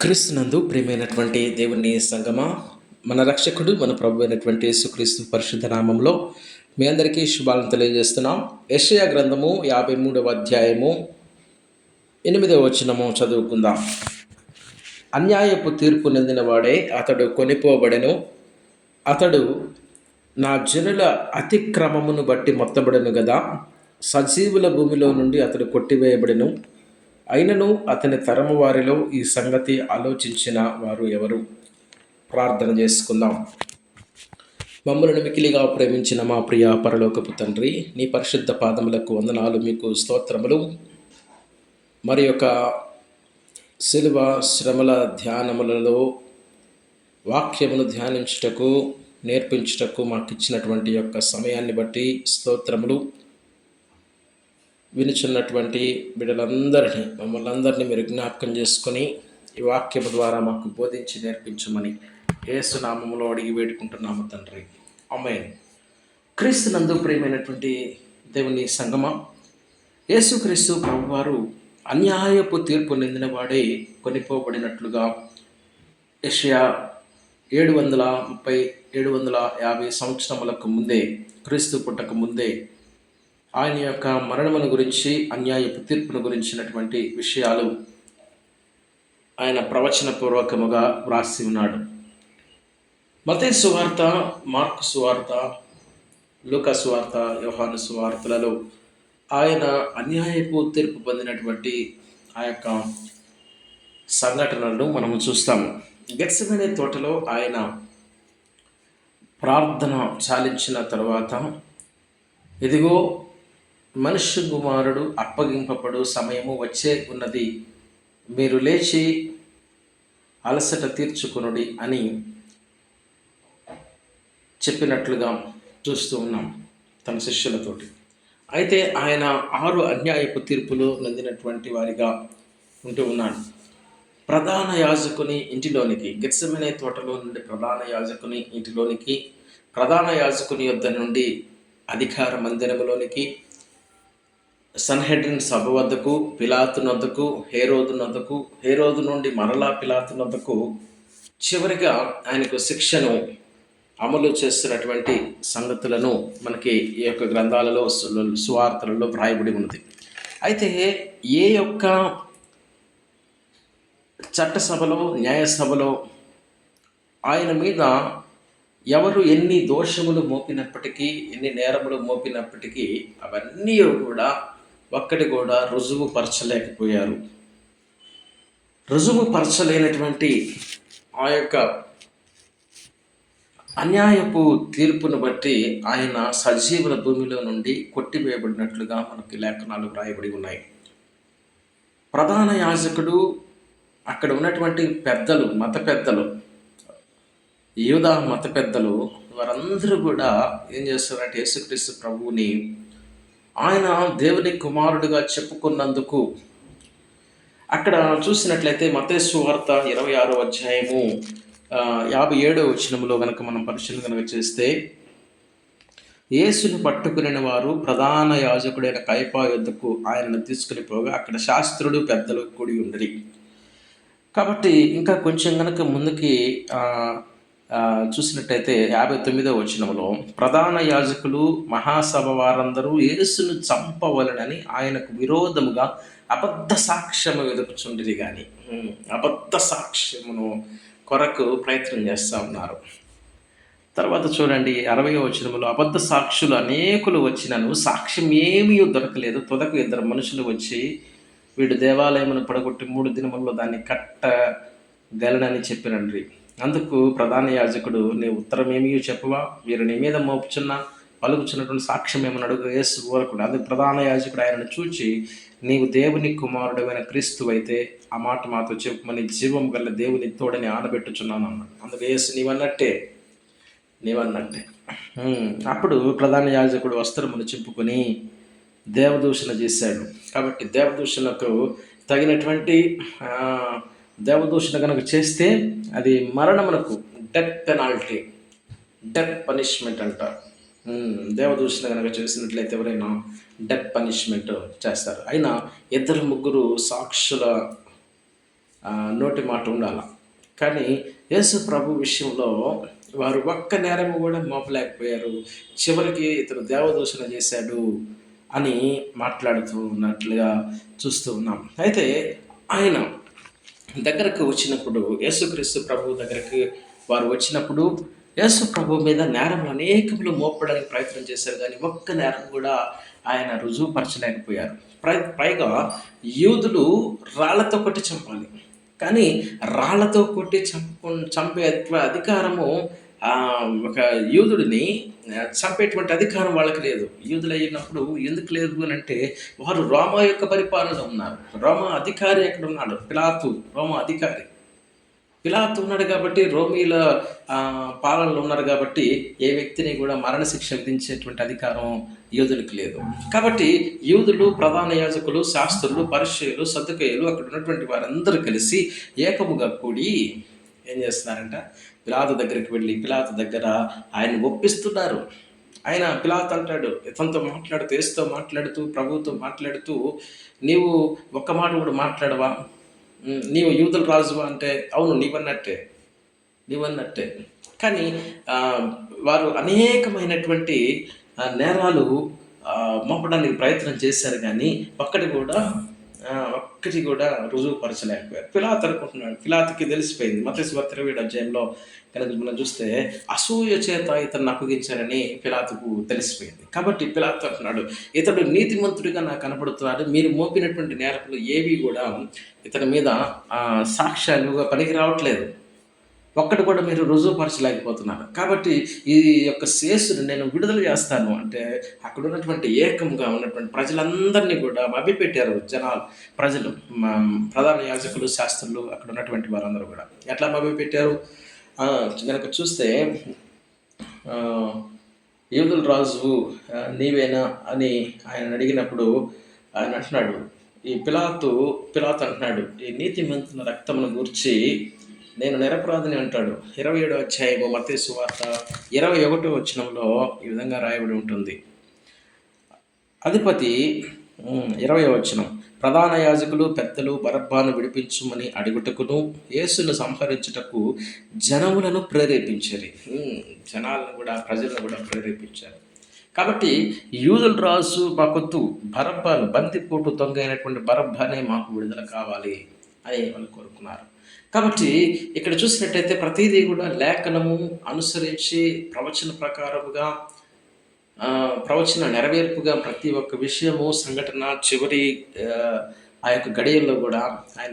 క్రీస్తునందు ప్రియమైనటువంటి దేవుని సంగమా, మన రక్షకుడు మన ప్రభు అయినటువంటి యేసుక్రీస్తు పరిశుద్ధ నామంలో మీ అందరికీ శుభాలను తెలియజేస్తున్నాం. యెషయా గ్రంథము 53వ అధ్యాయము 8వ వచనము చదువుకుందాం. అన్యాయపు తీర్పు నిందిన వాడే అతడు కొనిపోబడెను, అతడు నా జనుల అతిక్రమమును బట్టి మొత్తబడెను గదా. సజీవుల భూమిలో నుండి అతడు కొట్టివేయబడెను, అయినను అతని తరము వారిలో ఈ సంగతి ఆలోచించిన వారు ఎవరు? ప్రార్థన చేసుకుందాం. మమ్మల్ని మికిలిగా ప్రేమించిన మా ప్రియ పరలోకపు తండ్రి, నీ పరిశుద్ధ పాదములకు వందనాలు, మీకు స్తోత్రములు. మరి యొక్క శిలువ శ్రమల ధ్యానములలో వాక్యమును ధ్యానించుటకు నేర్పించుటకు మాకు ఇచ్చినటువంటి యొక్క సమయాన్ని బట్టి స్తోత్రములు. వినుచున్నటువంటి బిడ్డలందరినీ, మమ్మల్ని అందరినీ మీరు జ్ఞాపకం చేసుకొని ఈ వాక్యము ద్వారా మాకు బోధించి నేర్పించమని యేసు నామములో అడిగి వేడుకుంటున్నాము తండ్రి, ఆమేన్. క్రీస్తునందు ప్రియమైనటువంటి దేవుని సంగమా, యేసుక్రీస్తు ప్రభువారు అన్యాయపు తీర్పు నిందిన వాడే కొనిపోబడినట్లుగా యెషయా 750 సంవత్సరములకు ముందే, క్రీస్తు పుట్టక ముందే ఆయన యొక్క మరణమును గురించి, అన్యాయపు తీర్పును గురించినటువంటి విషయాలు ఆయన ప్రవచనపూర్వకముగా వ్రాసి ఉన్నాడు. మత్తయి సువార్త, మార్కు సువార్త, లూకా సువార్త, యోహాను సువార్తలలో ఆయన అన్యాయపు తీర్పు పొందినటువంటి ఆ యొక్క సంఘటనలను మనము చూస్తాము. గెత్సెమనే తోటలో ఆయన ప్రార్థన చాలించిన తర్వాత, ఇదిగో మనుష్య కుమారుడు అప్పగింపబడు సమయము వచ్చే ఉన్నది, మీరు లేచి అలసట తీర్చుకొనుడి అని చెప్పినట్లుగా చూస్తూ ఉన్నాం తన శిష్యులతోటి. అయితే ఆయన 6 అన్యాయపు తీర్పులు నందినటువంటి వారిగా ఉంటూ ఉన్నాడు. ప్రధాన యాజకుని ఇంటిలోనికి, గెత్సెమనే తోటలో నుండి ప్రధాన యాజకుని ఇంటిలోనికి, ప్రధాన యాజకుని యొద్ద నుండి అధికార మందిరములోనికి, సన్హెడ్రిన్ సభ వద్దకు, పిలాతు నొద్దకు, హేరోదు నొద్దకు, హేరోదు నుండి మరలా పిలాతు నొద్దకు, చివరిగా ఆయనకు శిక్షను అమలు చేస్తున్నటువంటి సంగతులను మనకి ఈ యొక్క గ్రంథాలలో, సువార్తలలో వ్రాయబడి ఉన్నది. అయితే ఏ యొక్క చట్టసభలో, న్యాయసభలో ఆయన మీద ఎవరు ఎన్ని దోషములు మోపినప్పటికీ, ఎన్ని నేరములు మోపినప్పటికీ అవన్నీ కూడా ఒక్కటి కూడా రుజువు పరచలేకపోయారు. రుజువు పరచలేనటువంటి ఆ యొక్క అన్యాయపు తీర్పును బట్టి ఆయన సజీవుల భూమిలో నుండి కొట్టివేయబడినట్లుగా మనకి లేఖనాలు వ్రాయబడి ఉన్నాయి. ప్రధాన యాజకుడు, అక్కడ ఉన్నటువంటి పెద్దలు, మత పెద్దలు, యూదా మత పెద్దలు, వారందరూ కూడా ఏం చేస్తారంటే యేసుక్రీస్తు ప్రభువుని ఆయన దేవుని కుమారుడిగా చెప్పుకున్నందుకు, అక్కడ చూసినట్లయితే మత్తయి సువార్త 26వ అధ్యాయము 57వ వచనములో కనుక మనం పరిశీలన కనుక చేస్తే, యేసును పట్టుకుని వారు ప్రధాన యాజకుడైన కయపా యొద్దకు ఆయనను తీసుకుని పోగా అక్కడ శాస్త్రుడు పెద్దలు కూడి ఉండరి. కాబట్టి ఇంకా కొంచెం కనుక ముందుకి చూసినట్టయితే 59వ వచనంలో, ప్రధాన యాజకులు మహాసభ వారందరూ యేసును చంపవలనని ఆయనకు విరోధముగా అబద్ధ సాక్ష్యము వెదుకుచుండిరి. కానీ అబద్ధ సాక్ష్యమును కొరకు ప్రయత్నం చేస్తూ ఉన్నారు. తర్వాత చూడండి 60వ వచనంలో, అబద్ధ సాక్షులు అనేకులు వచ్చినను సాక్ష్యం ఏమీ దొరకలేదు. తుదకు 2 మనుషులు వచ్చి, వీడు దేవాలయమును పడగొట్టి 3 దినములలో దాన్ని కట్టగలనని చెప్పినండ్రి. అందుకు ప్రధాన యాజకుడు, నీ ఉత్తరం ఏమీ చెప్పవా? వీరు నీ మీద పలుకుచున్నటువంటి సాక్ష్యం ఏమని అడుగు. యేసు ఊరకుడు. అందుకు ప్రధాన యాజకుడు ఆయనను చూచి, నీవు దేవుని కుమారుడైన క్రీస్తు అయితే ఆ మాట మాతో చెప్పుమని జీవం గల దేవుని తోడని ఆనబెట్టుచున్నాను అన్నాడు. అందుకు యేసు, నీవన్నట్టే. అప్పుడు ప్రధాన యాజకుడు వస్త్రమును చింపుకొని దేవదూషణ చేశాడు. కాబట్టి దేవదూషణకు తగినటువంటి దేవదూషణ కనుక చేస్తే అది మరణమునకు, డెత్ పెనాల్టీ, డెత్ పనిష్మెంట్ అంటారు. దేవదూషణ కనుక చేసినట్లయితే ఎవరైనా డెత్ పనిష్మెంట్ చేస్తారు. అయినా 2-3 సాక్షుల నోటి మాట ఉండాల. కానీ యేసు ప్రభు విషయంలో వారు ఒక్క నేరము కూడా మోపలేకపోయారు. చివరికి ఇతను దేవదూషణ చేశాడు అని మాట్లాడుతూ ఉన్నట్లుగా చూస్తూ ఉన్నాం. అయితే ఆయన దగ్గరకు వచ్చినప్పుడు, యేసుక్రీస్తు ప్రభు దగ్గరికి వారు వచ్చినప్పుడు యేసు ప్రభు మీద నేరములు అనేకములు మోపడానికి ప్రయత్నం చేశారు, కానీ ఒక్క నేరం కూడా ఆయన రుజువుపరచలేకపోయారు. పైగా యూదులు రాళ్లతో కొట్టి చంపాలి, కానీ రాళ్లతో కొట్టి చంపే అధికారము ఒక యూదుడిని చంపేటువంటి అధికారం వాళ్ళకి లేదు. యూదులు అయినప్పుడు ఎందుకు లేదు అని అంటే, వారు రోమా యొక్క పరిపాలన ఉన్నారు. రోమా అధికారి ఎక్కడ ఉన్నాడు? పిలాతు రోమా అధికారి. పిలాతు ఉన్నాడు కాబట్టి, రోమీల పాలనలో ఉన్నారు కాబట్టి, ఏ వ్యక్తిని కూడా మరణశిక్ష విధించేటువంటి అధికారం యూదులకు లేదు. కాబట్టి యూదులు, ప్రధాన యాజకులు, శాస్త్రులు, పరిచయులు, సద్దుకయ్యులు, అక్కడ ఉన్నటువంటి వారందరూ కలిసి ఏకముగా కూడి ఏం చేస్తున్నారంట, పిలాతు దగ్గరికి వెళ్ళి పిలాతు దగ్గర ఆయన ఒప్పిస్తున్నారు. ఆయన పిలాతు అంటాడు, ఇతనితో మాట్లాడుతూ, యేసుతో మాట్లాడుతూ, ప్రభువుతో మాట్లాడుతూ, నీవు ఒక్క మాట కూడా మాట్లాడవా? నీవు యూదుల రాజువా అంటే, అవును నీవన్నట్టే. కానీ వారు అనేకమైనటువంటి నేరాలు మోపడానికి ప్రయత్నం చేశారు, కానీ ఒక్కటి కూడా రుజువుపరచలేకపోయారు. పిలాతు అనుకుంటున్నాడు, పిలాతుకి తెలిసిపోయింది. మత్తయి సువార్త 27వ అధ్యాయంలో కనుక మనం చూస్తే, అసూయ చేత ఇతన్ని అప్పగించారని పిలాతుకు తెలిసిపోయింది. కాబట్టి పిలాతు అంటున్నాడు, ఇతడు నీతిమంతుడిగా నాకు కనపడుతున్నాడు, మీరు మోపినటువంటి నేరకులు ఏవి కూడా ఇతని మీద సాక్ష్యాలుగా పనికి రావట్లేదు, ఒక్కటి కూడా మీరు రుజువుపరచలేకపోతున్నారు. కాబట్టి ఈ యొక్క శేషుని నేను విడుదల చేస్తాను అంటే, అక్కడ ఉన్నటువంటి ఏకంగా ఉన్నటువంటి ప్రజలందరినీ కూడా మభ్యపెట్టారు ప్రజలు, ప్రధాన యాజకులు, శాస్త్రులు, అక్కడ ఉన్నటువంటి వారందరూ కూడా. ఎట్లా మభ్యపెట్టారు కనుక చూస్తే, యూదుల రాజు నీవేనా అని ఆయన అడిగినప్పుడు ఆయన అంటున్నాడు, పిలాతు అంటున్నాడు, ఈ నీతిమంతుల రక్తమును గూర్చి నేను నిరపరాధిని అంటాడు. 27వ అధ్యాయము మత్తయి సువార్త 21వ వచనంలో ఈ విధంగా రాయబడి ఉంటుంది. అధిపతి 20వ వచనం, ప్రధాన యాజకులు పెద్దలు బరబ్బాను విడిపించుమని అడుగుటకును యేసును సంహరించుటకు జనములను ప్రేరేపించారు. జనాలను కూడా, ప్రజలను కూడా ప్రేరేపించారు. కాబట్టి యూదుల రాజు మాకొద్దు, బరబ్బాను, బందిపోటు దొంగైనటువంటి బరబ్బానే మాకు విడుదల కావాలి అని వాళ్ళు కోరుకున్నారు. కాబట్టి ఇక్కడ చూసినట్టయితే ప్రతిదీ కూడా లేఖనము అనుసరించి ప్రవచన ప్రకారముగా, ప్రవచన నెరవేర్పుగా ప్రతి ఒక్క విషయము, సంఘటన చివరి ఆ యొక్క గడియల్లో కూడా ఆయన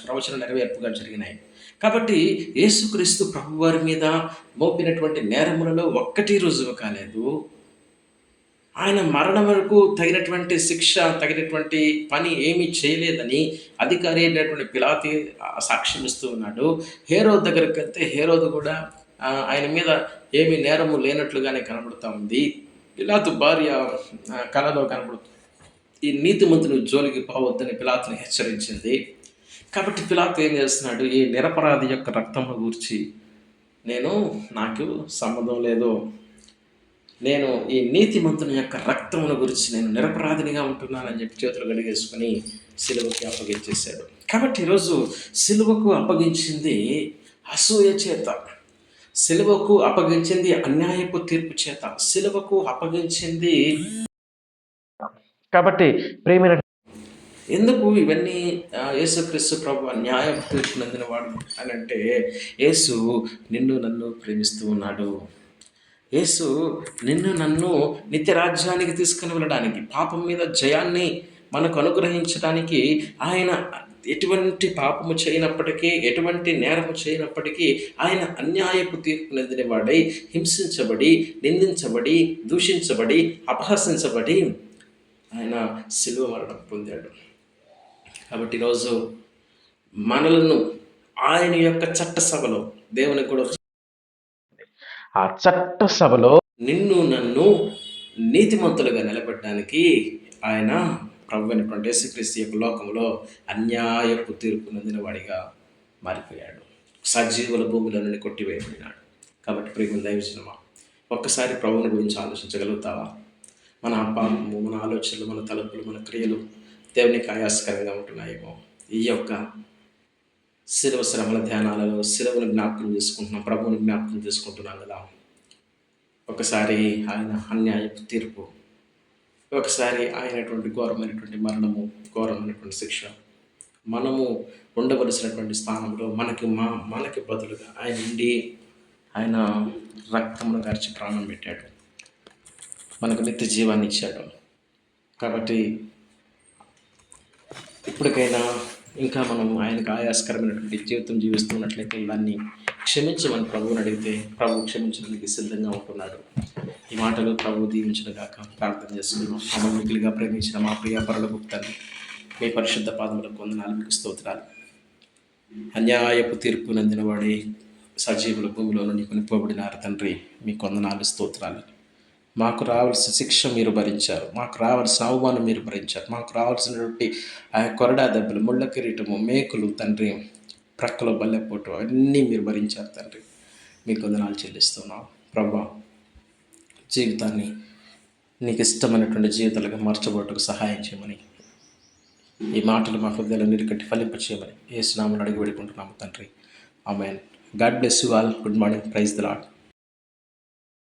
ప్రవచన నెరవేర్పుగా జరిగినాయి. కాబట్టి యేసుక్రీస్తు ప్రభువారి మీద మోపినటువంటి నేరములలో ఒక్కటి రుజువు కాలేదు. ఆయన మరణం వరకు తగినటువంటి శిక్ష, తగినటువంటి పని ఏమీ చేయలేదని అధికారి అయినటువంటి పిలాతు సాక్ష్యం ఇస్తూ ఉన్నాడు. హేరోదు దగ్గరికి వెళ్తే హేరోదు కూడా ఆయన మీద ఏమీ నేరము లేనట్లుగానే కనబడుతూ ఉంది. పిలాతు భార్య కళలో కనబడుతుంది. ఈ నీతిమంతుని జోలికి పోవద్దని పిలాతుని హెచ్చరించింది. కాబట్టి పిలాతు ఏం చేస్తున్నాడు, ఈ నిరపరాధి యొక్క రక్తమును గూర్చి నాకు సంబంధం లేదు, నేను ఈ నీతిమంతుని యొక్క రక్తమును గురించి నేను నిరపరాధినిగా ఉంటున్నానని చెప్పి చేతులు కడిగేసుకుని సిలువకి అప్పగించేశాడు. కాబట్టి ఈరోజు సిలువకు అప్పగించింది అసూయ చేత, సిలువకు అప్పగించింది అన్యాయపు తీర్పు చేత, సిలువకు అప్పగించింది. కాబట్టి ప్రేమైన ఎందుకు ఇవన్నీ యేసుక్రీస్తు ప్రభు న్యాయపు తీర్పు నందినవాడు అని అంటే, యేసు నిన్ను నన్ను ప్రేమిస్తూ ఉన్నాడు. యేసు నిన్ను నన్ను నిత్యరాజ్యానికి తీసుకుని వెళ్ళడానికి, పాపం మీద జయాన్ని మనకు అనుగ్రహించడానికి, ఆయన ఎటువంటి పాపము చేయనప్పటికీ, ఎటువంటి నేరము చేయనప్పటికీ ఆయన అన్యాయపు తీర్పు నందినవాడై, హింసించబడి, నిందించబడి, దూషించబడి, అపహసించబడి ఆయన శిలువ మరణం పొందాడు. కాబట్టి ఈరోజు మనలను ఆయన యొక్క చట్టసభలో, దేవుని కూడా ఆ చట్టసభలో నిన్ను నన్ను నీతిమంతులుగా నిలబెట్టడానికి ఆయన ప్రభు అయినటువంటి యేసుక్రీస్తు యొక్క లోకంలో అన్యాయపు తీర్పు నందిన వాడిగా మారిపోయాడు. సజీవుల భూమిలో నుండి కొట్టివేయబడినాడు. కాబట్టి ప్రియమైన దైవజనమా, ఒక్కసారి ప్రభువుని గురించి ఆలోచించగలుగుతావా? మన పాపము, మన ఆలోచనలు, మన తలంపులు, మన క్రియలు దేవునికి ఆయాస్కరంగా ఉంటున్నాయేమో. ఈ యొక్క శిలువ శ్రమల ధ్యానాలలో శిలువను జ్ఞాపకం చేసుకుంటున్నాం, ప్రభువుని జ్ఞాపకం చేసుకుంటున్నాం కదా. ఒకసారి ఆయన అన్యాయపు తీర్పు, ఒకసారి ఆయనటువంటి ఘోరమైనటువంటి మరణము, ఘోరమైనటువంటి శిక్ష, మనము ఉండవలసినటువంటి స్థానంలో మనకి బదులుగా ఆయన ఉండి ఆయన రక్తమును గార్చి ప్రాణం పెట్టాడు, మనకు నిత్య జీవాన్ని ఇచ్చాడు. కాబట్టి ఇప్పటికైనా ఇంకా మనం ఆయనకు ఆయాస్కరమైనటువంటి జీవితం జీవిస్తున్నట్లయితే దాన్ని క్షమించమని ప్రభువుని అడిగితే ప్రభు క్షమించడానికి సిద్ధంగా ఉంటున్నాడు. ఈ మాటలు ప్రభు దీవించిన గాక ప్రార్థన చేసుకున్నాం. మమ్మల్ని మిగిలిగా ప్రేమించిన మా ప్రియ పరలోక తండ్రి, మీ పరిశుద్ధ పాదములకు వందనాలు, మీకు స్తోత్రాలు. అన్యాయపు తీర్పు నందినవాడి సజీవుల భూమిలో నుండి కొనిపోబడినారు తండ్రి, మీకు వందనాలు, స్తోత్రాలు. మాకు రావాల్సిన శిక్ష మీరు భరించారు, మాకు రావాల్సిన అవమానం మీరు భరించారు, మాకు రావాల్సినటువంటి ఆ కొరడా దెబ్బలు, ముళ్ళ కిరీటము, మేకులు తండ్రి, ప్రక్కలో బల్లెపోటు అన్నీ మీరు భరించారు తండ్రి, మీకు వందనాలు చెల్లిస్తున్నాం. ప్రభా, జీవితాన్ని నీకు ఇష్టమైనటువంటి జీవితాలుగా మార్చబోటకు సహాయం చేయమని, ఈ మాటలు మా హృదయాలు నీరుకట్టి ఫలింపచేయమని యేసు నామమున అడిగి వేడుకుంటున్నాము తండ్రి. Amen. God bless you all. Good morning. Praise the lord.